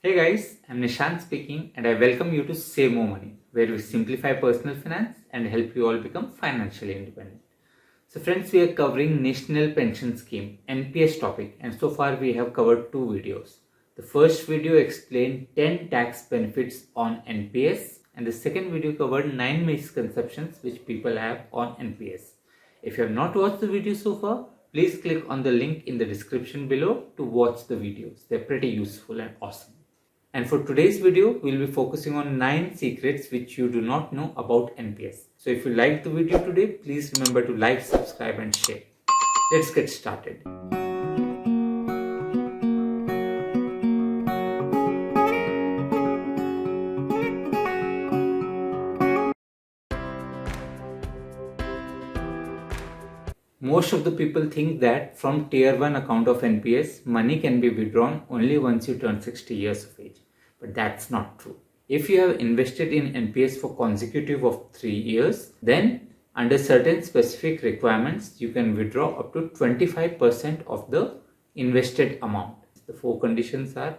Hey guys, I'm Nishant speaking and I welcome you to Save More Money, where we simplify personal finance and help you all become financially independent. So friends, we are covering National Pension Scheme NPS topic, and so far we have covered two videos. The first video explained 10 tax benefits on NPS and the second video covered 9 misconceptions which people have on NPS. If you have not watched the video so far, please click on the link in the description below to watch the videos. They're pretty useful and awesome. And for today's video, we'll be focusing on 9 secrets which you do not know about NPS. So if you liked the video today, please remember to like, subscribe and share. Let's get started. Most of the people think that from tier 1 account of NPS, money can be withdrawn only once you turn 60 years of age. But that's not true. If you have invested in NPS for consecutive of 3 years, then under certain specific requirements, you can withdraw up to 25% of the invested amount. The 4 conditions are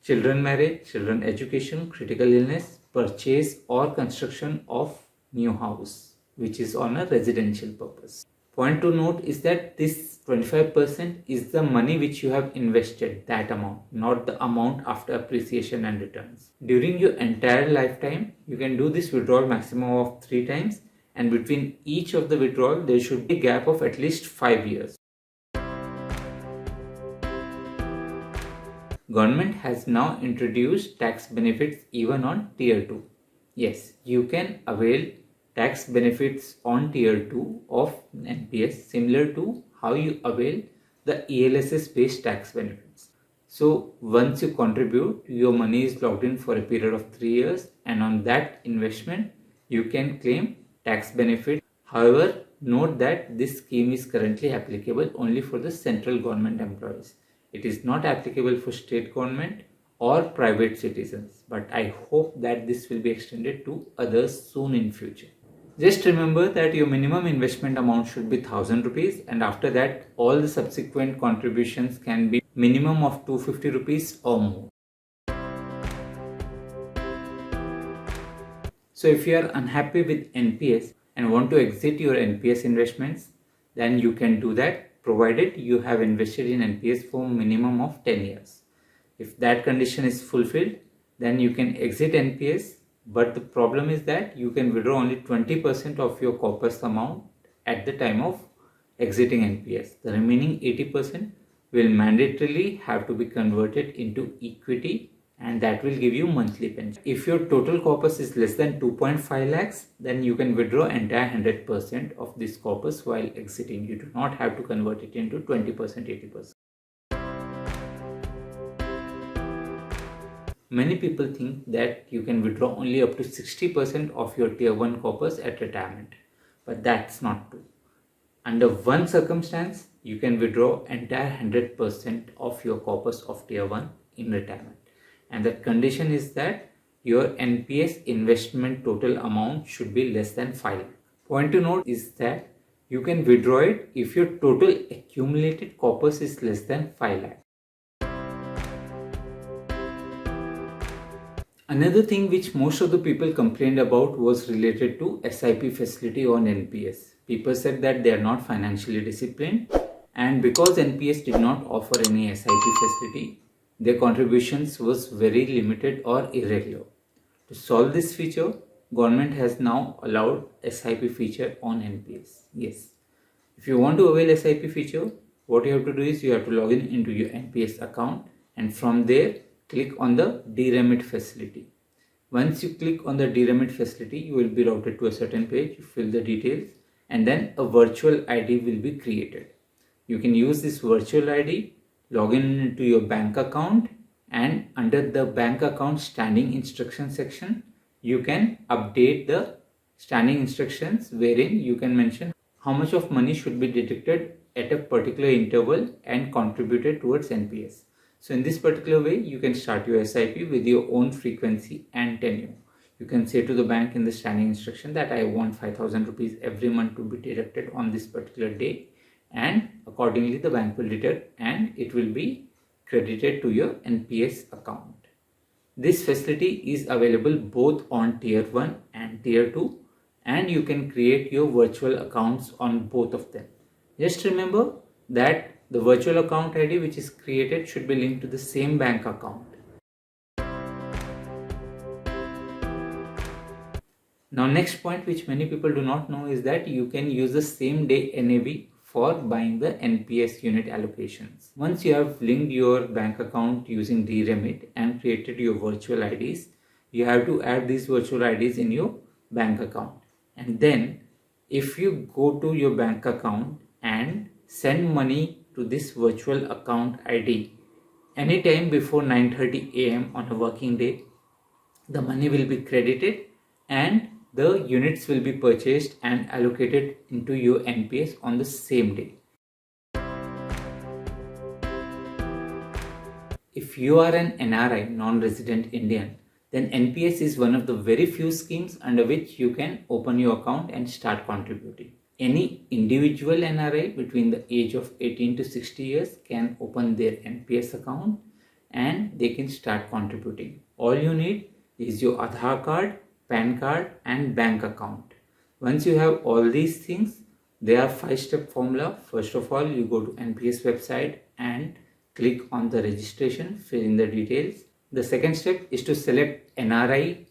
children marriage, children education, critical illness, purchase or construction of new house, which is on a residential purpose. Point to note is that this 25% is the money which you have invested, that amount, not the amount after appreciation and returns. During your entire lifetime, you can do this withdrawal maximum of 3 times, and between each of the withdrawal, there should be a gap of at least 5 years. Government has now introduced tax benefits even on tier 2. Yes, you can avail tax benefits on tier 2 of NPS similar to how you avail the ELSS based tax benefits. So once you contribute, your money is locked in for a period of 3 years, and on that investment you can claim tax benefit. However, note that this scheme is currently applicable only for the central government employees. It is not applicable for state government or private citizens, but I hope that this will be extended to others soon in future. Just remember that your minimum investment amount should be 1000 rupees, and after that all the subsequent contributions can be minimum of 250 rupees or more. So if you are unhappy with NPS and want to exit your NPS investments, then you can do that provided you have invested in NPS for minimum of 10 years. If that condition is fulfilled, then you can exit NPS. But the problem is that you can withdraw only 20% of your corpus amount at the time of exiting NPS. The remaining 80% will mandatorily have to be converted into equity, and that will give you monthly pension. If your total corpus is less than 2.5 lakhs, then you can withdraw entire 100% of this corpus while exiting. You do not have to convert it into 20%, 80%. Many people think that you can withdraw only up to 60% of your tier 1 corpus at retirement, but that's not true. Under one circumstance, you can withdraw entire 100% of your corpus of tier 1 in retirement, and the condition is that your NPS investment total amount should be less than 5 lakh. Point to note is that you can withdraw it if your total accumulated corpus is less than 5 lakh. Another thing which most of the people complained about was related to SIP facility on NPS. People said that they are not financially disciplined, and because NPS did not offer any SIP facility, their contributions was very limited or irregular. To solve this feature, government has now allowed SIP feature on NPS. Yes, if you want to avail SIP feature, what you have to do is you have to log in into your NPS account, and from there click on the deremit facility. Once you click on the deremit facility, you will be routed to a certain page. You fill the details and then a virtual ID will be created. You can use this virtual ID, log in into your bank account, and under the bank account standing instruction section, you can update the standing instructions wherein you can mention how much of money should be deducted at a particular interval and contributed towards NPS. So in this particular way, you can start your SIP with your own frequency and tenure. You can say to the bank in the standing instruction that I want 5,000 rupees every month to be deducted on this particular day, and accordingly the bank will deduct and it will be credited to your NPS account. This facility is available both on tier 1 and tier 2, and you can create your virtual accounts on both of them. Just remember that the virtual account ID which is created should be linked to the same bank account. Now next point which many people do not know is that you can use the same day NAV for buying the NPS unit allocations. Once you have linked your bank account using DRemit and created your virtual IDs, you have to add these virtual IDs in your bank account. And then if you go to your bank account and send money to this virtual account ID anytime before 9:30 AM on a working day, the money will be credited and the units will be purchased and allocated into your NPS on the same day. If you are an NRI, non-resident Indian, then NPS is one of the very few schemes under which you can open your account and start contributing. Any individual NRI between the age of 18 to 60 years can open their NPS account and they can start contributing. All you need is your Aadhaar card, PAN card and bank account. Once you have all these things, there are 5-step formula. First of all, you go to NPS website and click on the registration, fill in the details. The second step is to select NRI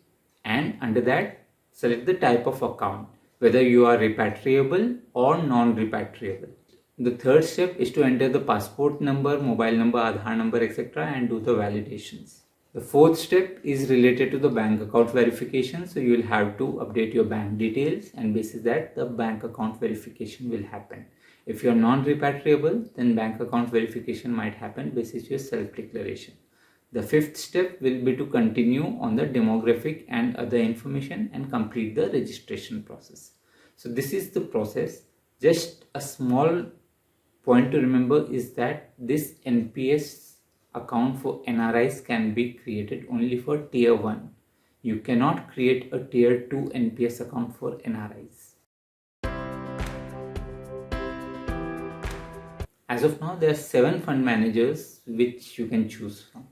and under that select the type of account, whether you are repatriable or non-repatriable. The third step is to enter the passport number, mobile number, Aadhaar number, etc. and do the validations. The fourth step is related to the bank account verification. So you will have to update your bank details and basis that the bank account verification will happen. If you are non-repatriable, then bank account verification might happen basis your self-declaration. The fifth step will be to continue on the demographic and other information and complete the registration process. So this is the process. Just a small point to remember is that this NPS account for NRIs can be created only for tier 1. You cannot create a tier 2 NPS account for NRIs. As of now, there are 7 fund managers which you can choose from: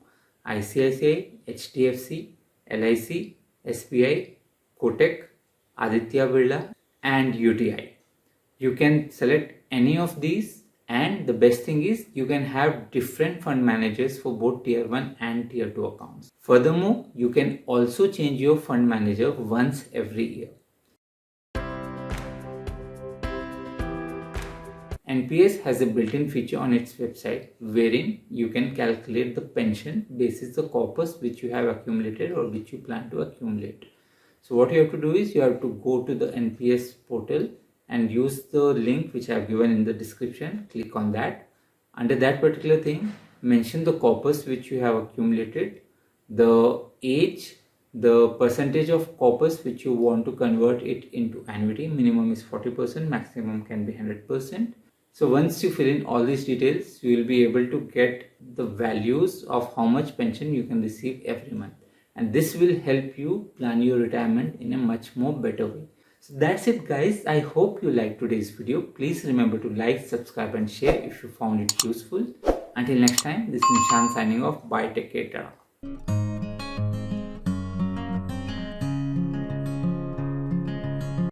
ICICI, HDFC, LIC, SBI, Kotak, Aditya Birla and UTI. You can select any of these, and the best thing is you can have different fund managers for both tier 1 and tier 2 accounts. Furthermore, you can also change your fund manager once every year. NPS has a built-in feature on its website wherein you can calculate the pension basis the corpus which you have accumulated or which you plan to accumulate. So what you have to do is you have to go to the NPS portal and use the link which I have given in the description. Click on that. Under that particular thing, mention the corpus which you have accumulated, the age, the percentage of corpus which you want to convert it into annuity. Minimum is 40%, maximum can be 100%. So once you fill in all these details, you will be able to get the values of how much pension you can receive every month. And this will help you plan your retirement in a much more better way. So that's it guys. I hope you liked today's video. Please remember to like, subscribe and share if you found it useful. Until next time, this is Nishant signing off. Bye, take care.